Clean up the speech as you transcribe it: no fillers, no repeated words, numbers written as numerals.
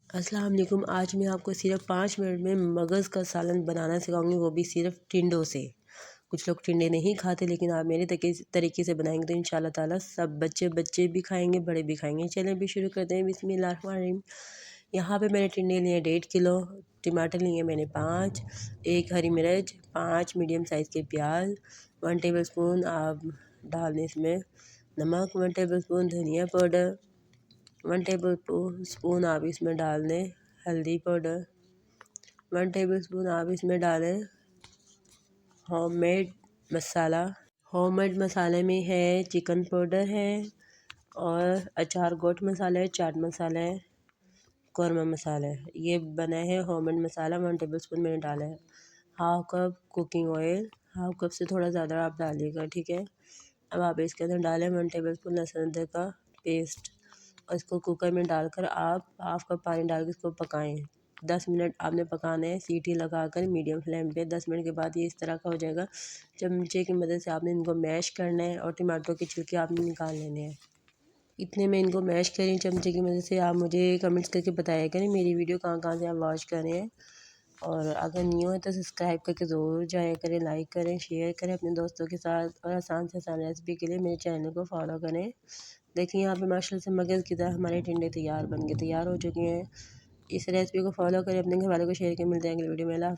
अस्सलाम वालेकुम। आज मैं आपको सिर्फ 5 मिनट में मगज़ का सालन बनाना सिखाऊंगी, वो भी सिर्फ टिंडों से। कुछ लोग टिंडे नहीं खाते, लेकिन आप मेरे तरीके से बनाएंगे तो इंशाल्लाह ताला सब बच्चे भी खाएंगे, बड़े भी खाएंगे। चलें भी शुरू करते हैं। बिस्मिल्लाहिर्रहमानिर्रहीम। यहाँ पे मैंने टिंडे लिए 1.5 किलो, टमाटर लिए मैंने 5, 1 हरी मिर्च, 5 मीडियम साइज़ के प्याज, 1 टेबल स्पून आप डाल दें इसमें नमक, 1 टेबल स्पून धनिया पाउडर, 1 टेबल स्पून आप इसमें डाल दें हल्दी पाउडर, 1 टेबल स्पून आप इसमें डालें होममेड मसाला। होममेड मसाले में है चिकन पाउडर है और अचार गोट मसाला है, चाट मसाला है, कौरमा मसाला है। ये बना है होममेड मसाला। 1 टेबल स्पून मैंने डाला है। Half cup cooking oil, half cup से थोड़ा ज़्यादा आप डालिएगा, ठीक है। अब आप इसके अंदर डालें 1 टेबल स्पून लहसुन अदरक का पेस्ट और इसको कुकर में डालकर आप हाफ कप पानी डाल के इसको पकाएं। 10 मिनट आपने पकाना है, सीटी लगाकर मीडियम फ्लेम पे। 10 मिनट के बाद ये इस तरह का हो जाएगा। चमचे की मदद से आपने इनको मैश करना है और टमाटो के छिलके आपने निकाल लेने हैं। इतने में इनको मैश करें चमचे की मदद से। आप मुझे कमेंट्स करके बताया करें मेरी वीडियो कहाँ कहाँ से आप वॉच कर रहे हैं। और अगर न्यू है तो सब्सक्राइब करके ज़रूर जाया करें, लाइक करें, शेयर करें अपने दोस्तों के साथ। और आसान से आसान रेसिपी के लिए मेरे चैनल को फॉलो करें। देखिए यहाँ पे माशाल्लाह से मगज़ की तरह हमारे टिंडे तैयार हो चुके हैं। इस रेसिपी को फॉलो करें, अपने घर वालों को शेयर करें। मिलते हैं अगली वीडियो में। अल्लाह हाफ़िज़।